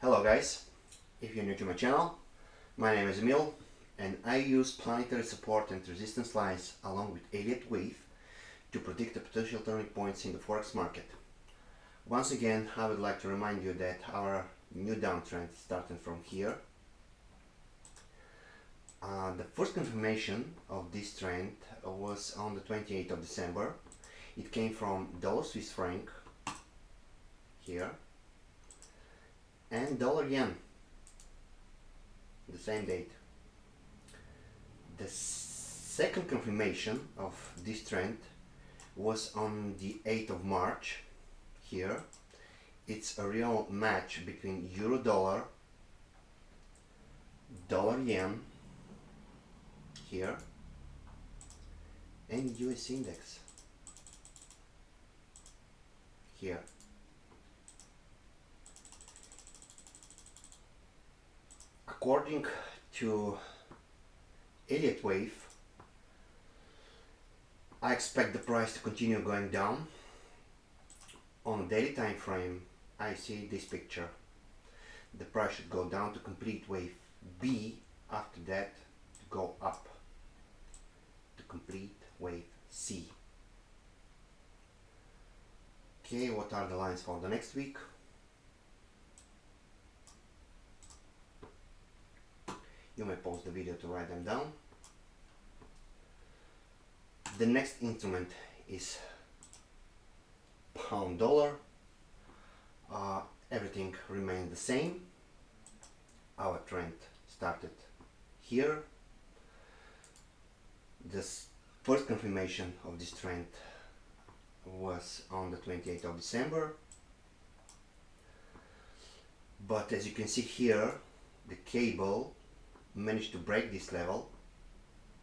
Hello guys, if you're new to my channel, my name is Emil and I use planetary support and resistance lines along with Elliott wave to predict the potential turning points in the Forex market. Once again, I would like to remind you that our new downtrend starting from here. The first confirmation of this trend was on the 28th of December. It came from dollar Swiss franc here and dollar yen, the same date. The second confirmation of this trend was on the 8th of March here. It's a real match between euro dollar, dollar yen here, and US index here. According to Elliott wave, I expect the price to continue going down. On a daily time frame, I see this picture. The price should go down to complete wave B, after that to go up to complete wave C. Okay, what are the lines for the next week? You may pause the video to write them down. The next instrument is pound dollar. Everything remains the same. Our trend started here. The first confirmation of this trend was on the 28th of December. But as you can see here, the cable managed to break this level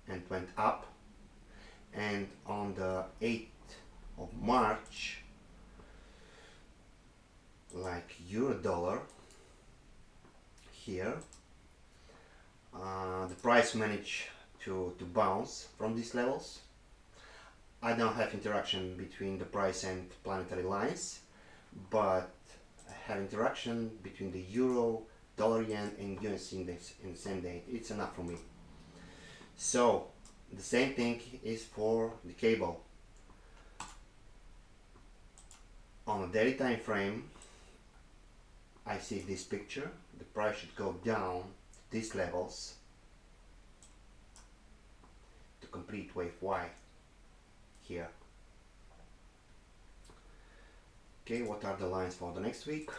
and went up, and on the 8th of March, like euro dollar here, the price managed to bounce from these levels. I don't have interaction between the price and planetary lines, but I have interaction between the euro, dollar yen and US index in the same date. It's enough for me. So the same thing is for the cable. On a daily time frame, I see this picture. The price should go down to these levels to complete wave Y here. Okay, what are the lines for the next week?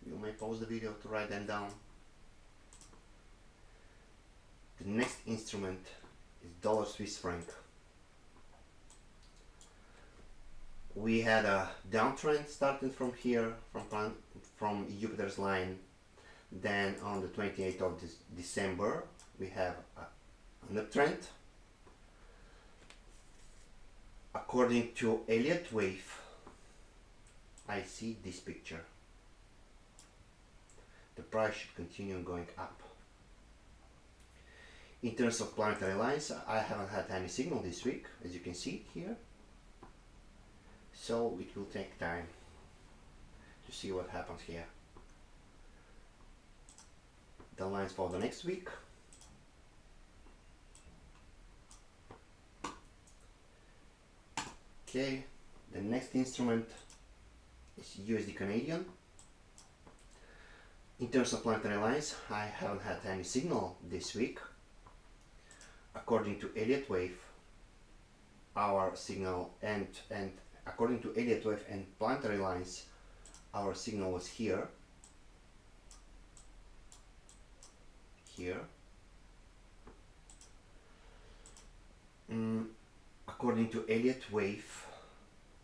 You may pause the video to write them down. The next instrument is dollar Swiss franc. We had a downtrend starting from here, from Jupiter's line. Then on the 28th of December we have an uptrend. According to Elliott wave, I see this picture. The price should continue going up. In terms of planetary lines, I haven't had any signal this week, as you can see here. So it will take time to see what happens here. The lines for the next week. Okay, the next instrument is USD Canadian. In terms of planetary lines, I haven't had any signal this week. According to Elliott wave, our signal and according to Elliott wave and planetary lines, our signal was here. According to Elliott wave,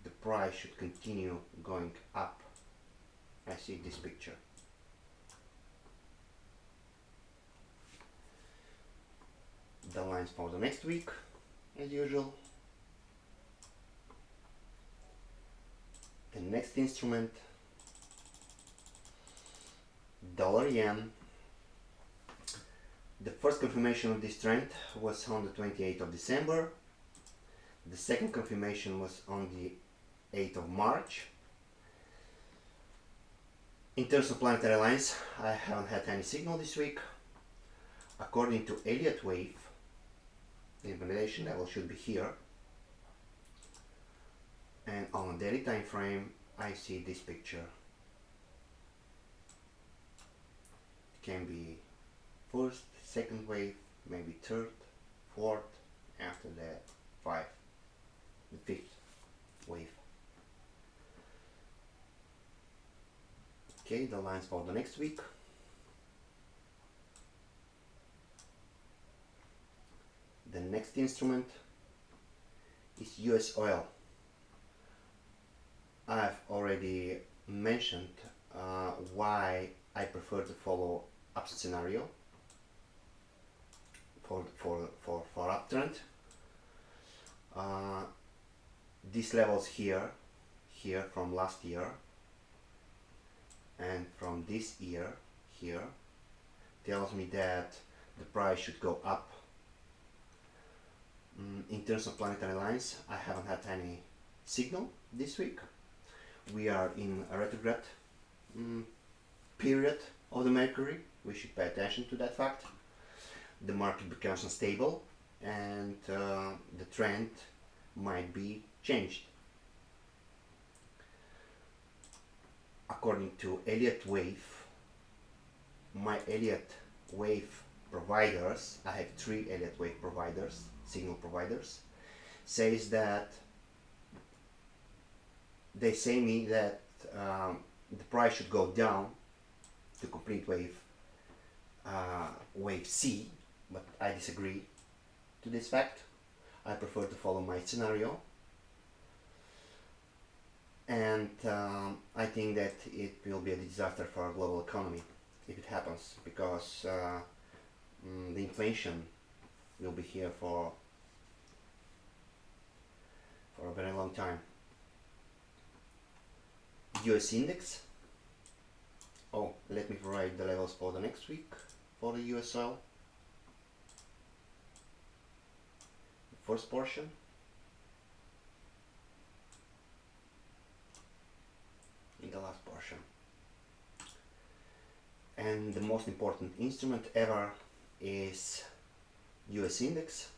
the price should continue going up. I see this picture. The lines for the next week, as usual. The next instrument, dollar yen. The first confirmation of this trend was on the 28th of December. The second confirmation was on the 8th of March. In terms of planetary lines, I haven't had any signal this week. According to Elliott wave, the invalidation level should be here, and on a daily time frame I see this picture. It can be first, second wave, maybe third, fourth, after that the fifth wave. Okay, the lines for the next week. The next instrument is US oil. I've already mentioned why I prefer to follow up scenario for uptrend. These levels here from last year and from this year here tells me that the price should go up. In terms of planetary lines, I haven't had any signal this week. We are in a retrograde period of the Mercury. We should pay attention to that fact. The market becomes unstable and the trend might be changed. According to Elliott wave, my Elliott wave providers, I have 3 Elliott wave providers, signal providers, says that they say me that the price should go down to complete wave wave C, but I disagree to this fact. I prefer to follow my scenario, and I think that it will be a disaster for our global economy if it happens, because the inflation will be here for a very long time. US index. Oh, let me provide the levels for the next week for the US oil. The first portion. In the last portion. And the most important instrument ever is US index.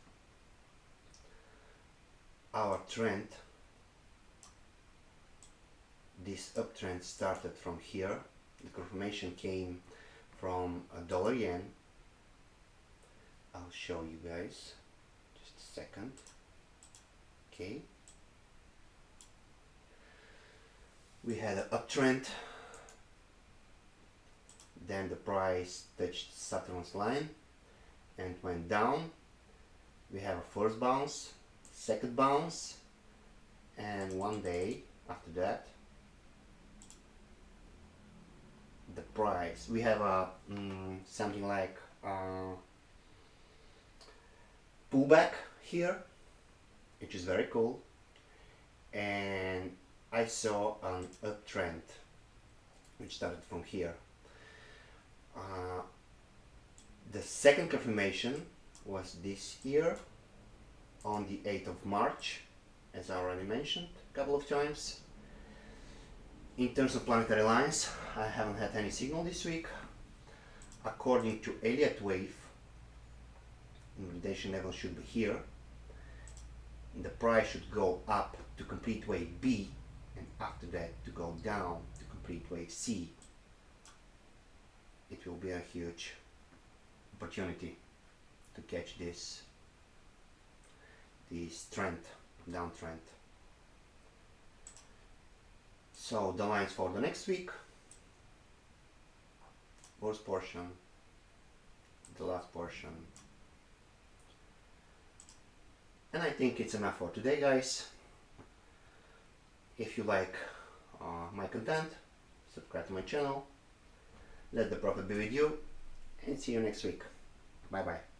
Our trend, this uptrend started from here. The confirmation came from a dollar yen. I'll show you guys just a second. Okay, we had an uptrend, then the price touched Saturn's line and went down. We have a first bounce, second bounce, and one day after that the price, we have a something like pullback here, which is very cool, and I saw an uptrend which started from here. The second confirmation was this year on the 8th of March, as I already mentioned a couple of times. In terms of planetary lines, I haven't had any signal this week. According to Elliott wave, invalidation level should be here. The price should go up to complete wave B, and after that to go down to complete wave C. It will be a huge opportunity to catch this trend, downtrend. So the lines for the next week: first portion, the last portion, and I think it's enough for today, guys. If you like my content, subscribe to my channel. Let the profit be with you, and see you next week. Bye bye.